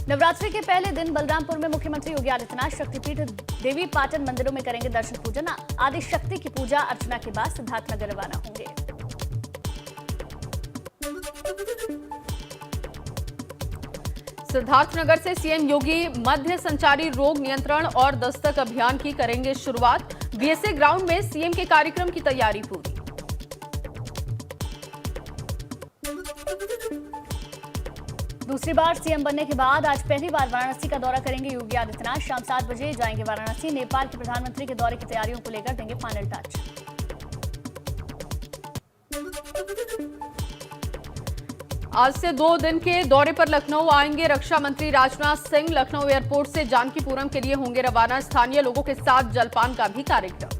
नवरात्रि के पहले दिन बलरामपुर में मुख्यमंत्री योगी आदित्यनाथ शक्तिपीठ देवी पाटन मंदिरों में करेंगे दर्शन पूजन। आदि शक्ति की पूजा अर्चना के बाद सिद्धार्थनगर रवाना होंगे। सिद्धार्थनगर से सीएम योगी मध्य संचारी रोग नियंत्रण और दस्तक अभियान की करेंगे शुरुआत। बीएसए ग्राउंड में सीएम के कार्यक्रम की तैयारी पूरी। दूसरी बार सीएम बनने के बाद आज पहली बार वाराणसी का दौरा करेंगे योगी आदित्यनाथ। शाम 7 बजे जाएंगे वाराणसी। नेपाल के प्रधानमंत्री के दौरे की तैयारियों को लेकर देंगे फाइनल टच। आज से 2 दिन के दौरे पर लखनऊ आएंगे रक्षा मंत्री राजनाथ सिंह। लखनऊ एयरपोर्ट से जानकीपुरम के लिए होंगे रवाना। स्थानीय लोगों के साथ जलपान का भी कार्यक्रम।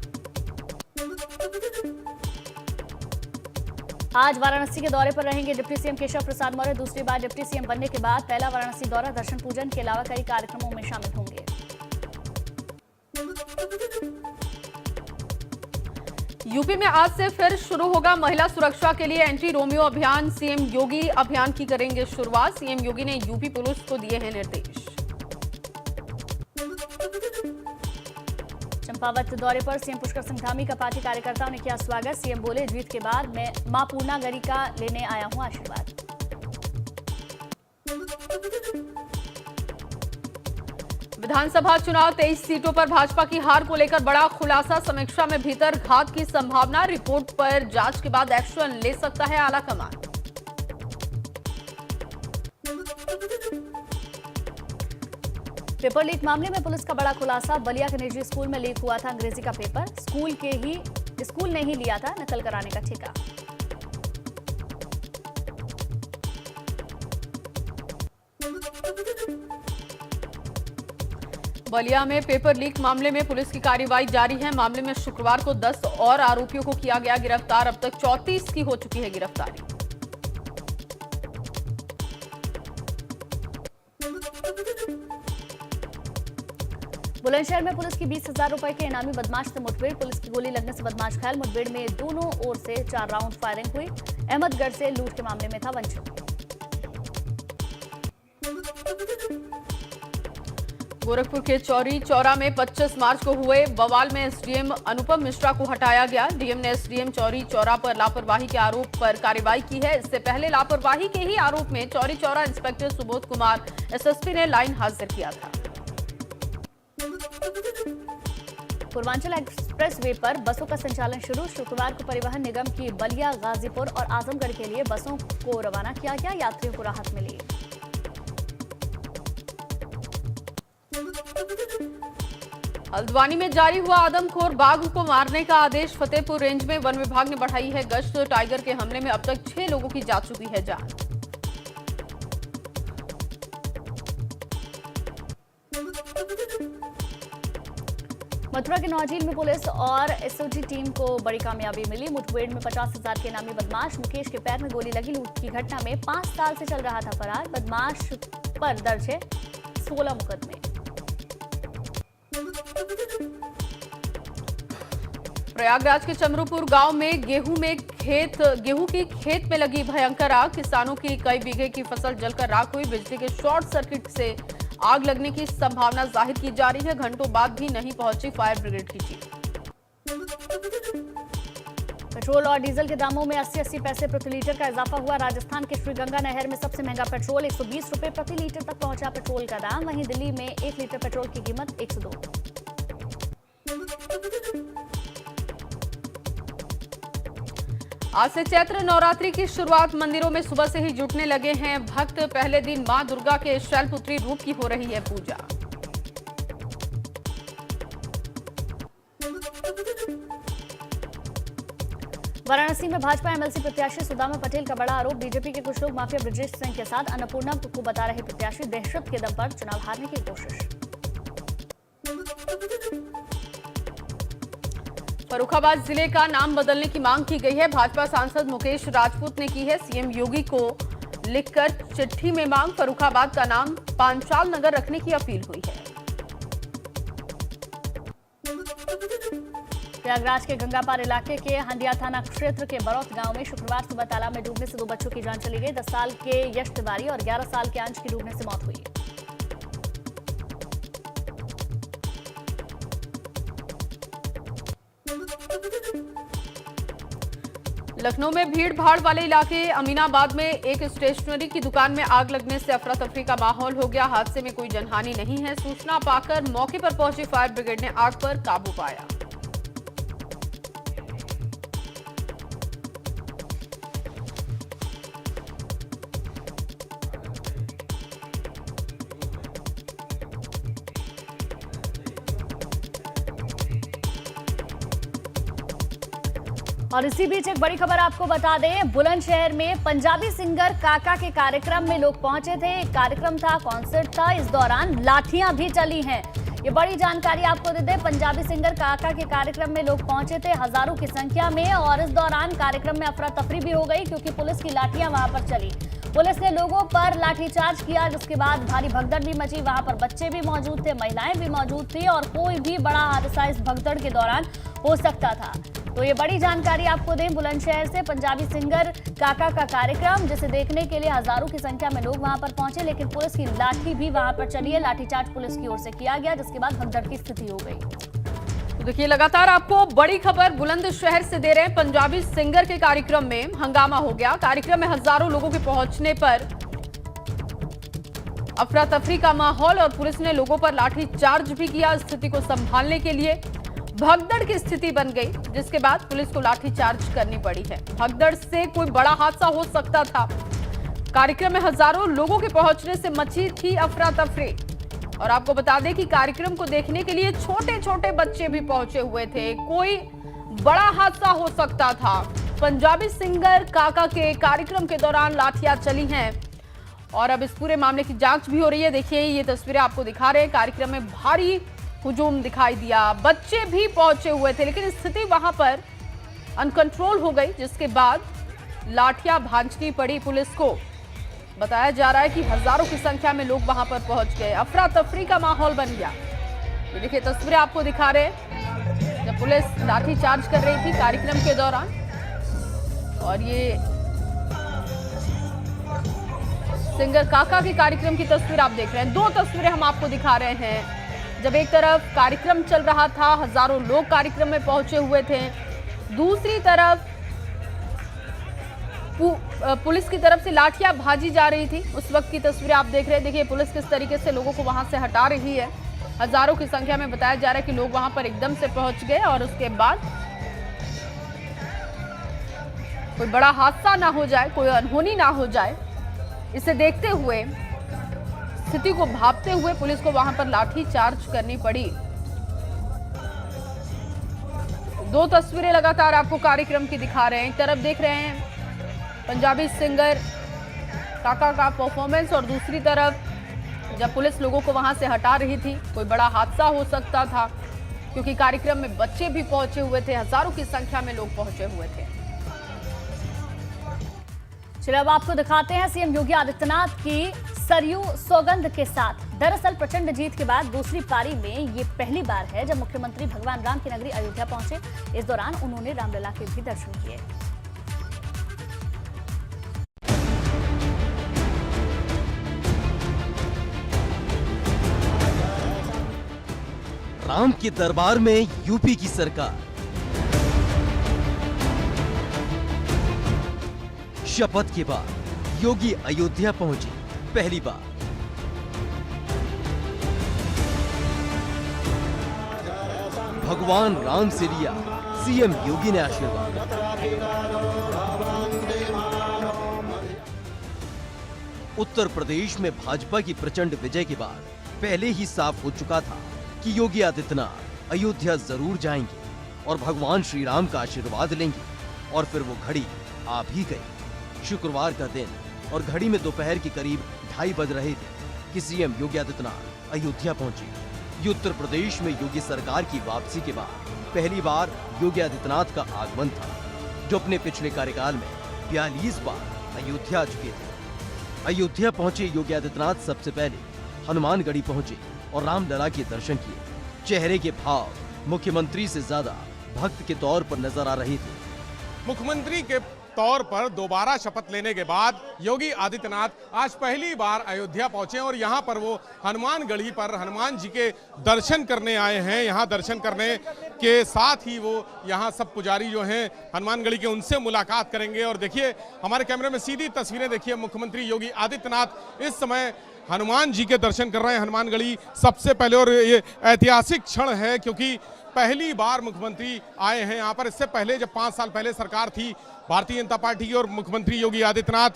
आज वाराणसी के दौरे पर रहेंगे डिप्टी सीएम केशव प्रसाद मौर्य। दूसरी बार डिप्टी सीएम बनने के बाद पहला वाराणसी दौरा। दर्शन पूजन के अलावा कई कार्यक्रमों में शामिल होंगे। यूपी में आज से फिर शुरू होगा महिला सुरक्षा के लिए एंटी रोमियो अभियान। सीएम योगी अभियान की करेंगे शुरुआत। सीएम योगी ने यूपी पुलिस को दिए हैं निर्देश। चंपावत दौरे पर सीएम पुष्कर सिंह धामी का पार्टी कार्यकर्ताओं ने किया स्वागत। सीएम बोले, जीत के बाद मैं मां पूर्णागरी का लेने आया हूं आशीर्वाद। विधानसभा चुनाव 23 सीटों पर भाजपा की हार को लेकर बड़ा खुलासा। समीक्षा में भीतर घात की संभावना। रिपोर्ट पर जांच के बाद एक्शन ले सकता है आलाकमान। पेपर लीक मामले में पुलिस का बड़ा खुलासा। बलिया के निजी स्कूल में लीक हुआ था अंग्रेजी का पेपर। स्कूल ने ही लिया था नकल कराने का ठेका। बलिया में पेपर लीक मामले में पुलिस की कार्रवाई जारी है। मामले में शुक्रवार को 10 और आरोपियों को किया गया गिरफ्तार। अब तक 34 की हो चुकी है गिरफ्तारी। बुलंदशहर में पुलिस की 20,000 रुपए के इनामी बदमाश से मुठभेड़। पुलिस की गोली लगने से बदमाश घायल। मुठभेड़ में दोनों ओर से 4 राउंड फायरिंग हुई। अहमदगढ़ से लूट के मामले में था वंचित। गोरखपुर के चौरी चौरा में 25 मार्च को हुए बवाल में एसडीएम अनुपम मिश्रा को हटाया गया। डीएम ने एसडीएम चौरी चौरा पर लापरवाही के आरोप पर कार्रवाई की है। इससे पहले लापरवाही के ही आरोप में चौरी चौरा इंस्पेक्टर सुबोध कुमार एसएसपी ने लाइन हाजिर किया था। पूर्वांचल एक्सप्रेस वे पर बसों का संचालन शुरू। शुक्रवार को परिवहन निगम की बलिया, गाजीपुर और आजमगढ़ के लिए बसों को रवाना किया गया। यात्रियों को राहत मिली। हल्द्वानी में जारी हुआ आदमखोर बाघ को मारने का आदेश। फतेहपुर रेंज में वन विभाग ने बढ़ाई है गश्त। टाइगर के हमले में अब तक 6 लोगों की जा चुकी है जान। मथुरा के नौझील में पुलिस और एसओजी टीम को बड़ी कामयाबी मिली। मुठभेड़ में 50,000 के इनामी बदमाश मुकेश के पैर में गोली लगी। लूट की घटना में 5 साल से चल रहा था फरार। बदमाश पर दर्ज है 16 मुकदमे। प्रयागराज के चमरूपुर गांव में गेहूं की खेत में लगी भयंकर आग। किसानों की कई बीघे की फसल जलकर राख हुई। बिजली के शॉर्ट सर्किट से आग लगने की संभावना जाहिर की जा रही है। घंटों बाद भी नहीं पहुंची फायर ब्रिगेड की टीम। पेट्रोल और डीजल के दामों में 80-80 पैसे प्रति लीटर का इजाफा हुआ। राजस्थान के श्रीगंगा नहर में सबसे महंगा पेट्रोल 120 रुपए प्रति लीटर तक पहुंचा पेट्रोल का दाम। वहीं दिल्ली में 1 लीटर पेट्रोल की कीमत 102। आज से चैत्र नवरात्रि की शुरुआत। मंदिरों में सुबह से ही जुटने लगे हैं भक्त। पहले दिन मां दुर्गा के शैलपुत्री रूप की हो रही है पूजा। वाराणसी में भाजपा एमएलसी प्रत्याशी सुदामा पटेल का बड़ा आरोप। बीजेपी के कुछ लोग माफिया ब्रजेश सिंह के साथ अन्नपूर्णा को बता रहे प्रत्याशी। दहशत के दम पर चुनाव हारने की कोशिश। फर्रुखाबाद जिले का नाम बदलने की मांग की गई है। भाजपा सांसद मुकेश राजपूत ने की है सीएम योगी को लिखकर चिट्ठी में मांग। फर्रुखाबाद का नाम पांचाल नगर रखने की अपील हुई है। प्रयागराज के गंगापार इलाके के हंडिया थाना क्षेत्र के बरौत गांव में शुक्रवार सुबह तालाब में डूबने से 2 बच्चों की जान चली गई। 10 साल के यश तिवारी और 11 साल के अंश की डूबने से मौत हुई। लखनऊ में भीड़ भाड़ वाले इलाके अमीनाबाद में एक स्टेशनरी की दुकान में आग लगने से अफरा तफरी का माहौल हो गया। हादसे में कोई जनहानि नहीं है। सूचना पाकर मौके पर पहुंची फायर ब्रिगेड ने आग पर काबू पाया। और इसी बीच एक बड़ी खबर आपको बता दें, बुलंदशहर में पंजाबी सिंगर काका के कार्यक्रम में लोग पहुंचे थे। एक कार्यक्रम था, कॉन्सर्ट था, इस दौरान लाठियां भी चली हैं। ये बड़ी जानकारी आपको दे दें, पंजाबी सिंगर काका के कार्यक्रम में लोग पहुंचे थे हजारों की संख्या में, और इस दौरान कार्यक्रम में अफरा तफरी भी हो गई क्योंकि पुलिस की लाठियां वहां पर चली। पुलिस ने लोगों पर लाठीचार्ज किया, जिसके बाद भारी भगदड़ भी मची। वहां पर बच्चे भी मौजूद थे, महिलाएं भी मौजूद थी, और कोई भी बड़ा हादसा इस भगदड़ के दौरान हो सकता था। तो ये बड़ी जानकारी आपको दें, बुलंदशहर से पंजाबी सिंगर काका का कार्यक्रम, जिसे देखने के लिए हजारों की संख्या में लोग वहां पर पहुंचे, लेकिन पुलिस की लाठी भी वहां पर चली है। लाठीचार्ज पुलिस की ओर से किया गया, जिसके बाद भगदड़ की स्थिति हो गई। तो देखिए, लगातार आपको बड़ी खबर बुलंदशहर से दे रहे हैं। पंजाबी सिंगर के कार्यक्रम में हंगामा हो गया। कार्यक्रम में हजारों लोगों के पहुंचने पर अफरा तफरी का माहौल, और पुलिस ने लोगों पर लाठी चार्ज भी किया। स्थिति को संभालने के लिए भगदड़ की स्थिति बन गई, जिसके बाद पुलिस को लाठी चार्ज करनी पड़ी है। भगदड़ से कोई बड़ा हादसा हो सकता था। कार्यक्रम में हजारों लोगों के पहुंचने से मची थी अफरा तफरी। और आपको बता दें कि कार्यक्रम को देखने के लिए छोटे छोटे बच्चे भी पहुंचे हुए थे। कोई बड़ा हादसा हो सकता था। पंजाबी सिंगर काका के कार्यक्रम के दौरान लाठियां चली हैं, और अब इस पूरे मामले की जांच भी हो रही है। देखिए, ये तस्वीरें आपको दिखा रहे हैं। कार्यक्रम में भारी हुजूम दिखाई दिया, बच्चे भी पहुंचे हुए थे, लेकिन स्थिति वहां पर अनकंट्रोल हो गई, जिसके बाद लाठियां भांजनी पड़ी पुलिस को। बताया जा रहा है कि हजारों की संख्या में लोग वहां पर पहुंच गए। अफरा तफरी का माहौल बन गया। ये देखिए, तस्वीरें आपको दिखा रहे हैं जब पुलिस लाठी चार्ज कर रही थी कार्यक्रम के दौरान। और ये सिंगर काका के कार्यक्रम की तस्वीर आप देख रहे हैं। दो तस्वीरें हम आपको दिखा रहे हैं। जब एक तरफ कार्यक्रम चल रहा था, हजारों लोग कार्यक्रम में पहुंचे हुए थे, दूसरी तरफ पुलिस की तरफ से लाठियां भाजी जा रही थी। उस वक्त की तस्वीरें आप देख रहे हैं। देखिए, पुलिस किस तरीके से लोगों को वहां से हटा रही है। हजारों की संख्या में बताया जा रहा है कि लोग वहां पर एकदम से पहुंच गए, और उसके बाद कोई बड़ा हादसा ना हो जाए, कोई अनहोनी ना हो जाए, इसे देखते हुए, स्थिति को भांपते हुए पुलिस को वहां पर लाठी चार्ज करनी पड़ी। दो तस्वीरें लगातार आपको कार्यक्रम की दिखा रहे हैं। एक तरफ देख रहे हैं पंजाबी सिंगर काका का परफॉर्मेंस, और दूसरी तरफ जब पुलिस लोगों को वहां से हटा रही थी, कोई बड़ा हादसा हो सकता था, क्योंकि कार्यक्रम में बच्चे भी पहुंचे हुए थे, हजारों की संख्या में लोग पहुंचे हुए थे। चलिए, अब आपको दिखाते हैं सीएम योगी आदित्यनाथ की सरयू सौगंध के साथ। दरअसल प्रचंड जीत के बाद दूसरी पारी में ये पहली बार है जब मुख्यमंत्री भगवान राम की नगरी अयोध्या पहुंचे। इस दौरान उन्होंने रामलला के भी दर्शन किए। राम के दरबार में यूपी की सरकार। शपथ के बाद योगी अयोध्या पहुंचे पहली बार। भगवान राम से लिया सीएम योगी ने आशीर्वाद। उत्तर प्रदेश में भाजपा की प्रचंड विजय के बाद पहले ही साफ हो चुका था कि योगी आदित्यनाथ अयोध्या जरूर जाएंगे और भगवान श्री राम का आशीर्वाद लेंगे। और फिर वो घड़ी आ भी गई। शुक्रवार का दिन और घड़ी में दोपहर के करीब 2:30 बज रहे थे कि सीएम योगी आदित्यनाथ अयोध्या पहुंचे। ये उत्तर प्रदेश में योगी सरकार की वापसी के बाद पहली बार योगी आदित्यनाथ का आगमन था, जो अपने पिछले कार्यकाल में 42 बार अयोध्या आ चुके थे। अयोध्या पहुंचे योगी आदित्यनाथ सबसे पहले हनुमानगढ़ी पहुंचे और रामलला के दर्शन किए। चेहरे के भाव मुख्यमंत्री से ज्यादा भक्त के तौर पर नजर आ रहे थे। मुख्यमंत्री के तौर पर दोबारा शपथ लेने के बाद योगी आदित्यनाथ आज पहली बार अयोध्या पहुंचे और यहां पर वो हनुमानगढ़ी पर हनुमान जी के दर्शन करने आए हैं। यहां दर्शन करने के साथ ही वो यहां सब पुजारी जो हैं हनुमानगढ़ी के, उनसे मुलाकात करेंगे। और देखिए हमारे कैमरे में सीधी तस्वीरें देखिए, मुख्यमंत्री योगी आदित्यनाथ इस समय हनुमान जी के दर्शन कर रहे हैं हनुमानगढ़ी सबसे पहले। और ये ऐतिहासिक क्षण है क्योंकि पहली बार मुख्यमंत्री आए हैं यहाँ पर। इससे पहले जब 5 साल पहले सरकार थी भारतीय जनता पार्टी की और मुख्यमंत्री योगी आदित्यनाथ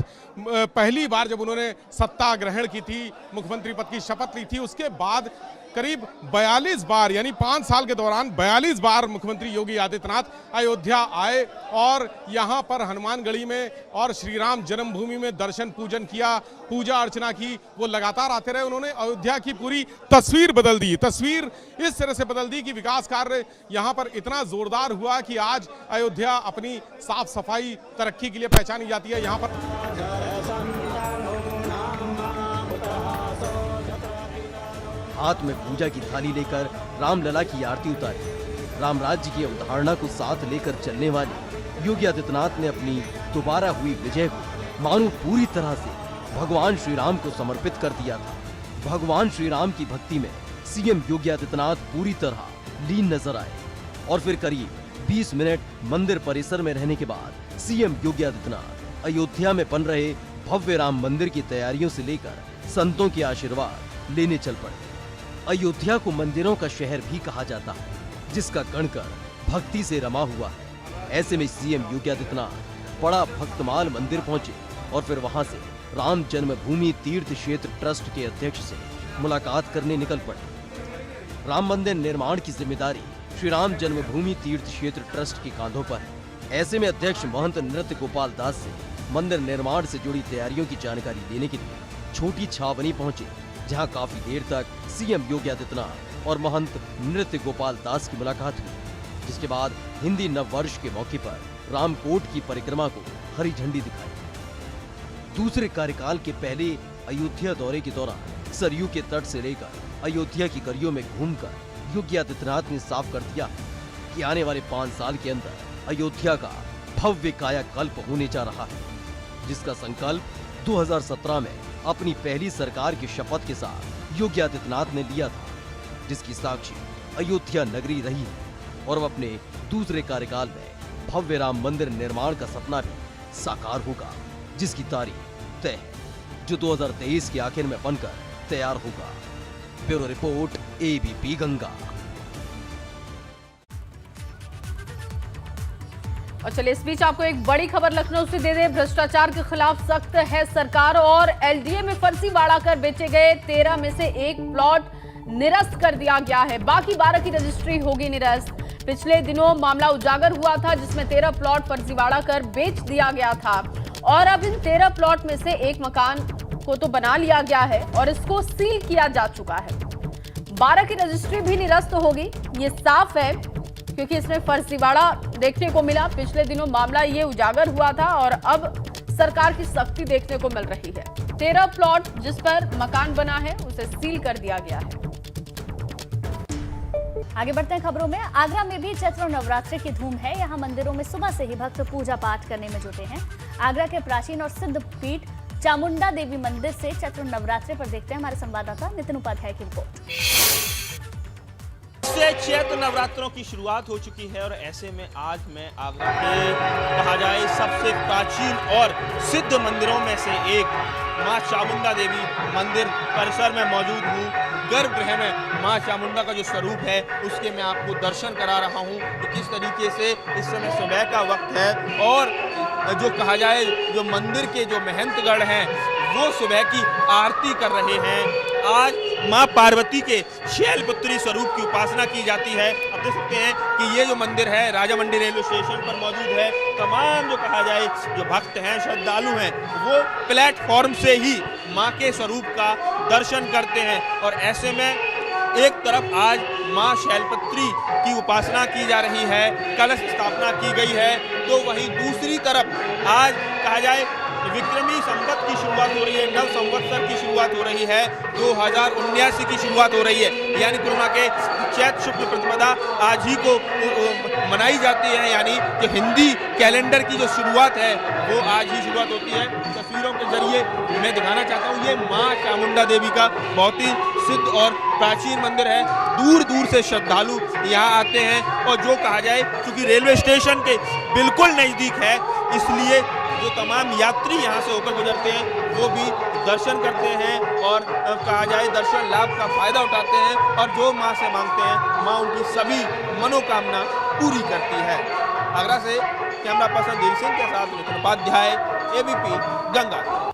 पहली बार जब उन्होंने सत्ता ग्रहण की थी, मुख्यमंत्री पद की शपथ ली थी, उसके बाद करीब 42 बार यानी 5 साल के दौरान 42 बार मुख्यमंत्री योगी आदित्यनाथ अयोध्या आए और यहाँ पर हनुमानगढ़ी में और श्री राम जन्मभूमि में दर्शन पूजन किया, पूजा अर्चना की। वो लगातार आते रहे। उन्होंने अयोध्या की पूरी तस्वीर बदल दी। तस्वीर इस तरह से बदल दी कि विकास कार्य यहाँ पर इतना जोरदार हुआ कि आज अयोध्या अपनी साफ सफाई तरक्की के लिए पहचानी जाती है। यहाँ पर हाथ में पूजा की थाली लेकर रामलला की आरती उतारी। राम राज्य की अवधारणा को साथ लेकर चलने वाले योगी आदित्यनाथ ने अपनी दोबारा हुई विजय को मानो पूरी तरह से भगवान श्री राम को समर्पित कर दिया था। भगवान श्री राम की भक्ति में सीएम योगी आदित्यनाथ पूरी तरह लीन नजर आए और फिर करीब 20 मिनट मंदिर परिसर में रहने के बाद सीएम योगी आदित्यनाथ अयोध्या में बन रहे भव्य राम मंदिर की तैयारियों से लेकर संतों के आशीर्वाद लेने चल पड़े। अयोध्या को मंदिरों का शहर भी कहा जाता है, जिसका कण-कण भक्ति से रमा हुआ है। ऐसे में सीएम योगी आदित्यनाथ बड़ा भक्तमाल मंदिर पहुंचे और फिर वहां से राम जन्मभूमि तीर्थ क्षेत्र ट्रस्ट के अध्यक्ष से मुलाकात करने निकल पड़े। राम मंदिर निर्माण की जिम्मेदारी श्री राम जन्मभूमि तीर्थ क्षेत्र ट्रस्ट के कांधों पर है। ऐसे में अध्यक्ष महंत नृत्य गोपाल दास से मंदिर निर्माण से जुड़ी तैयारियों की जानकारी लेने के लिए छोटी छावनी पहुंचे, जहां काफी देर तक सीएम योगी आदित्यनाथ और महंत नृत्य गोपाल दास की मुलाकात हुई, जिसके बाद हिंदी नव वर्ष के मौके पर रामकोट की परिक्रमा को हरी झंडी दिखाई। दूसरे कार्यकाल के पहले अयोध्या दौरे के दौरान सरयू के तट से लेकर अयोध्या की गलियों में घूमकर योगी आदित्यनाथ ने साफ कर दिया कि आने वाले 5 साल के अंदर अयोध्या का भव्य कायाकल्प होने जा रहा है, जिसका संकल्प 2017 में अपनी पहली सरकार की शपथ के साथ योगी आदित्यनाथ ने लिया था, जिसकी साक्षी अयोध्या नगरी रही है। और वह अपने दूसरे कार्यकाल में भव्य राम मंदिर निर्माण का सपना भी साकार होगा, जिसकी तारीख तय है, जो 2023 के आखिर में बनकर तैयार होगा। Bureau report, ABP Ganga. और चलिए इस बीच आपको एक बड़ी खबर लखनऊ से दे दें। भ्रष्टाचार के खिलाफ सख्त है सरकार और एलडीए में फर्जीवाड़ा कर बेचे गए 13 में से एक प्लॉट निरस्त कर दिया गया है। बाकी 12 की रजिस्ट्री होगी निरस्त। पिछले दिनों मामला उजागर हुआ था, जिसमें 13 प्लॉट फर्जीवाड़ा कर बेच दिया गया था और अब इन 13 प्लॉट में से एक मकान को तो बना लिया गया है और इसको सील किया जा चुका है। 12 की रजिस्ट्री भी निरस्त होगी, ये साफ है, क्योंकि इसमें फर्जीवाड़ा देखने को मिला। पिछले दिनों मामला ये उजागर हुआ था और अब सरकार की सख्ती देखने को मिल रही है। 13 प्लॉट जिस पर मकान बना है उसे सील कर दिया गया है। आगे बढ़ते हैं खबरों में। आगरा में भी चैत्र नवरात्रि की धूम है। यहाँ मंदिरों में सुबह से ही भक्त पूजा पाठ करने में जुटे हैं। आगरा के प्राचीन और सिद्ध पीठ चामुंडा देवी मंदिर से चैत्र नवरात्रि पर देखते हैं हमारे संवाददाता नितिन उपाध्याय की रिपोर्ट। से चैत्र नवरात्रों की शुरुआत हो चुकी है और ऐसे में आज मैं आगरा के कहा जाए सबसे प्राचीन और सिद्ध मंदिरों में से एक मां चामुंडा देवी मंदिर परिसर में मौजूद हूँ। गर्भगृह में मां चामुंडा का जो स्वरूप है उसके मैं आपको दर्शन करा रहा हूँ कि किस तरीके से इस समय सुबह का वक्त है और जो कहा जाए जो मंदिर के जो महंतगण हैं वो सुबह की आरती कर रहे हैं। आज मां पार्वती के शैलपुत्री स्वरूप की उपासना की जाती है। आप देख सकते हैं कि ये जो मंदिर है राजामंडी रेलवे स्टेशन पर मौजूद है। तमाम जो कहा जाए जो भक्त हैं श्रद्धालु हैं वो प्लेटफॉर्म से ही मां के स्वरूप का दर्शन करते हैं और ऐसे में एक तरफ आज मां शैलपुत्री की उपासना की जा रही है, कलश स्थापना की गई है, तो वहीं दूसरी तरफ आज कहा जाए विक्रमी संवत की शुरुआत हो रही है, नव संवत्सर की शुरुआत हो रही है, 2079 की शुरुआत हो रही है, यानी कोरोना के चैत्र शुक्ल प्रतिपदा आज ही को मनाई जाती है, यानी जो हिंदी कैलेंडर की जो शुरुआत है वो आज ही शुरुआत होती है। तस्वीरों के जरिए मैं दिखाना चाहता हूँ, ये माँ चामुंडा देवी का बहुत ही सिद्ध और प्राचीन मंदिर है। दूर दूर से श्रद्धालु यहाँ आते हैं और जो कहा जाए, क्योंकि रेलवे स्टेशन के बिल्कुल नज़दीक है, इसलिए जो तमाम यात्री यहाँ से होकर गुजरते हैं वो भी दर्शन करते हैं और कहा जाए दर्शन लाभ का फायदा उठाते हैं और जो माँ से मांगते हैं माँ उनकी सभी मनोकामना पूरी करती है। आगरा से कैमरा पर्सन दिल सिंह के साथ नितिन उपाध्याय, एबीपी गंगा।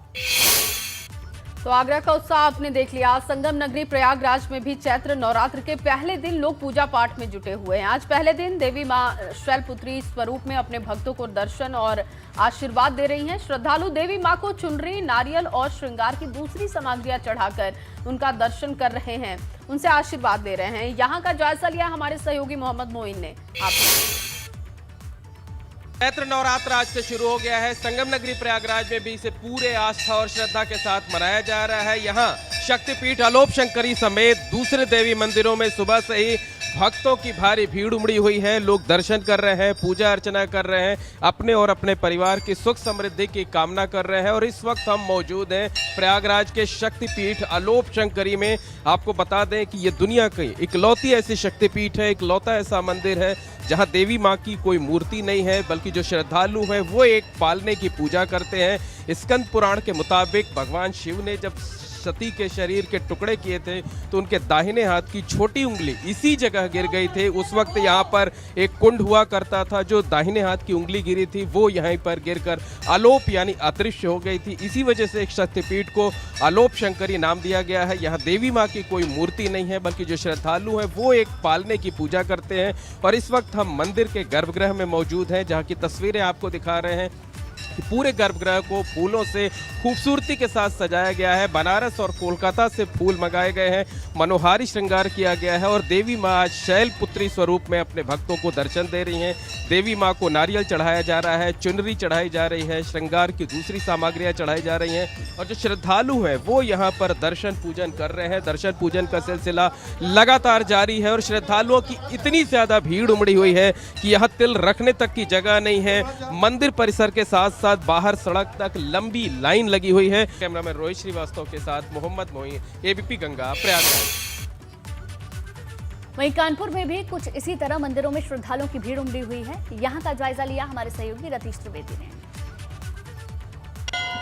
तो आगरा का उत्साह आपने देख लिया। संगम नगरी प्रयागराज में भी चैत्र नवरात्र के पहले दिन लोग पूजा पाठ में जुटे हुए हैं। आज पहले दिन देवी मां शैलपुत्री स्वरूप में अपने भक्तों को दर्शन और आशीर्वाद दे रही हैं। श्रद्धालु देवी मां को चुनरी, नारियल और श्रृंगार की दूसरी सामग्रियां चढ़ाकर उनका दर्शन कर रहे हैं, उनसे आशीर्वाद दे रहे हैं। यहाँ का जायजा लिया हमारे सहयोगी मोहम्मद मोइन ने। चैत्र नवरात्र आज से शुरू हो गया है। संगम नगरी प्रयागराज में भी इसे पूरे आस्था और श्रद्धा के साथ मनाया जा रहा है। यहाँ शक्तिपीठ अलोप शंकरी समेत दूसरे देवी मंदिरों में सुबह से ही भक्तों की भारी भीड़ उमड़ी हुई है। लोग दर्शन कर रहे हैं, पूजा अर्चना कर रहे हैं, अपने और अपने परिवार की सुख समृद्धि की कामना कर रहे हैं। और इस वक्त हम मौजूद हैं प्रयागराज के शक्तिपीठ अलोप शंकरी में। आपको बता दें कि ये दुनिया की इकलौती ऐसी शक्तिपीठ है, इकलौता ऐसा मंदिर है जहां देवी मां की कोई मूर्ति नहीं है, बल्कि जो श्रद्धालु हैं वो एक पालने की पूजा करते हैं। स्कंद पुराण के मुताबिक भगवान शिव ने जब सती के शरीर के टुकड़े किए थे तो उनके दाहिने हाथ की छोटी उंगली इसी जगह गिर गई थी। उस वक्त यहाँ पर एक कुंड हुआ करता था, जो दाहिने हाथ की उंगली गिरी थी वो यहीं पर गिरकर अलोप यानी अदृश्य हो गई थी। इसी वजह से एक शक्तिपीठ को अलोप शंकरी नाम दिया गया है। यहाँ देवी माँ की कोई मूर्ति नहीं है, बल्कि जो श्रद्धालु हैं वो एक पालने की पूजा करते हैं। और इस वक्त हम मंदिर के गर्भगृह में मौजूद हैं, जहाँ की तस्वीरें आपको दिखा रहे हैं। पूरे गर्भगृह को फूलों से खूबसूरती के साथ सजाया गया है। बनारस और कोलकाता से फूल मंगाए गए हैं, मनोहारी श्रृंगार किया गया है और देवी माँ आज शैलपुत्री स्वरूप में अपने भक्तों को दर्शन दे रही हैं। देवी माँ को नारियल चढ़ाया जा रहा है, चुनरी चढ़ाई जा रही है, श्रृंगार की दूसरी सामग्रियाँ चढ़ाई जा रही हैं और जो श्रद्धालु हैं वो यहाँ पर दर्शन पूजन कर रहे हैं। दर्शन पूजन का सिलसिला लगातार जारी है और श्रद्धालुओं की इतनी ज़्यादा भीड़ उमड़ी हुई है कि यहाँ तिल रखने तक की जगह नहीं है। मंदिर परिसर के साथ साथ बाहर सड़क तक लंबी लाइन लगी हुई है। कैमरामैन रोहित श्रीवास्तव के साथ मोहम्मद मोइन, एबीपी गंगा, प्रयागराज। वहीं कानपुर में भी कुछ इसी तरह मंदिरों में श्रद्धालुओं की भीड़ उमड़ी हुई है। यहाँ का जायजा लिया हमारे सहयोगी रतीश त्रिवेदी ने।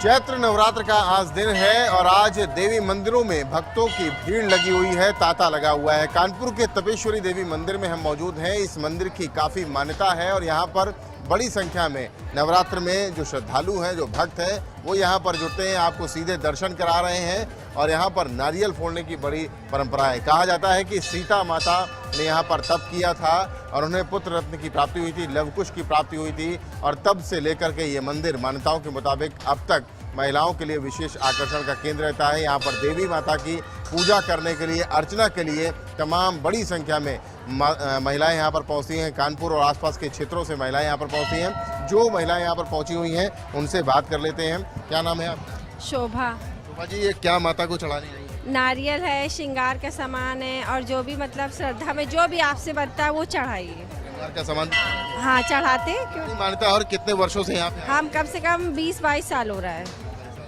चैत्र नवरात्र का आज दिन है और आज देवी मंदिरों में भक्तों की भीड़ लगी हुई है, तांता लगा हुआ है। कानपुर के तपेश्वरी देवी मंदिर में हम मौजूद हैं। इस मंदिर की काफ़ी मान्यता है और यहाँ पर बड़ी संख्या में नवरात्र में जो श्रद्धालु हैं, जो भक्त हैं, वो यहाँ पर जुटते हैं, आपको सीधे दर्शन करा रहे हैं और यहाँ पर नारियल फोड़ने की बड़ी परंपरा है। कहा जाता है कि सीता माता ने यहाँ पर तप किया था और उन्हें पुत्र रत्न की प्राप्ति हुई थी, लवकुश की प्राप्ति हुई थी और तब से लेकर के ये मंदिर मान्यताओं के मुताबिक अब तक महिलाओं के लिए विशेष आकर्षण का केंद्र रहता है। यहाँ पर देवी माता की पूजा करने के लिए, अर्चना के लिए तमाम बड़ी संख्या में महिलाएं यहाँ पर पहुँचती हैं। कानपुर और आसपास के क्षेत्रों से महिलाएं यहाँ पर पहुँचती हैं। जो महिलाएं यहाँ पर पहुँची हुई हैं उनसे बात कर लेते हैं। क्या नाम है आप? शोभा। शोभा जी, ये क्या माता को चढ़ाने आई है? नारियल है, श्रृंगार का सामान है और जो भी मतलब श्रद्धा में जो भी आपसे बनता है वो चढ़ाइए। श्रृंगार का सामान? हाँ, चढ़ाते। क्यों मान्यता और कितने वर्षों से यहाँ पे? हम कम से कम 20-22 साल हो रहा है।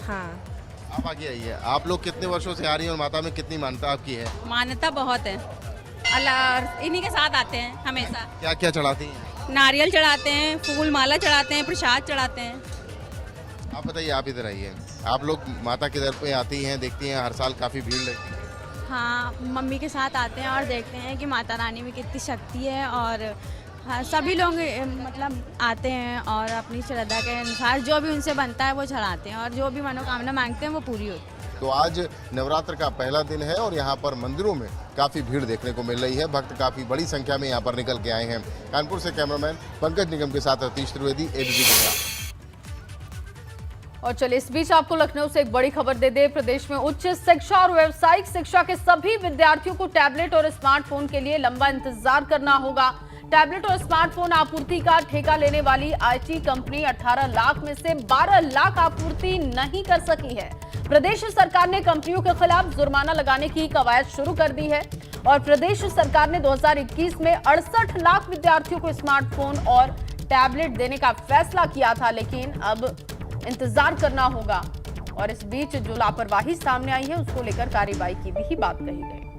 हाँ, आप आगे आइए। आप लोग कितने वर्षों से आ रही हैं और माता में कितनी मान्यता आपकी है? मान्यता बहुत है, अल्लाह इन्हीं के साथ आते हैं हमेशा। क्या क्या चढ़ाती हैं? नारियल चढ़ाते हैं, फूल माला चढ़ाते हैं, प्रसाद चढ़ाते हैं। आप बताइए, आप इधर आइए। आप लोग माता के दर पे आती हैं, देखती हैं, हर साल काफ़ी भीड़ लगती है। हाँ, मम्मी के साथ आते हैं और देखते हैं कि माता रानी में कितनी शक्ति है और हाँ, सभी लोग मतलब आते हैं और अपनी श्रद्धा के अनुसार जो भी उनसे बनता है वो चढ़ाते हैं और जो भी मनोकामना मांगते हैं वो पूरी होती है। तो आज नवरात्र का पहला दिन है और यहाँ पर मंदिरों में काफ़ी भीड़ देखने को मिल रही है। भक्त काफ़ी बड़ी संख्या में यहाँ पर निकल के आए हैं। कानपुर से कैमरामैन पंकज निगम के साथ रतीश त्रिवेदी, एबीपी गंगा। और चलिए इस बीच आपको लखनऊ से एक बड़ी खबर दे दे। प्रदेश में उच्च शिक्षा और व्यावसायिक शिक्षा के सभी विद्यार्थियों को टैबलेट और स्मार्टफोन के लिए लंबा इंतजार करना होगा। टैबलेट और स्मार्टफोन आपूर्ति का ठेका लेने वाली आईटी कंपनी 18 लाख में से 12 लाख आपूर्ति नहीं कर सकी है। प्रदेश सरकार ने कंपनियों के खिलाफ जुर्माना लगाने की कवायद शुरू कर दी है और प्रदेश सरकार ने 2021 में 68 लाख विद्यार्थियों को स्मार्टफोन और टैबलेट देने का फैसला किया था, लेकिन अब इंतजार करना होगा। और इस बीच जो लापरवाही सामने आई है उसको लेकर कार्रवाई की भी बात कही गई।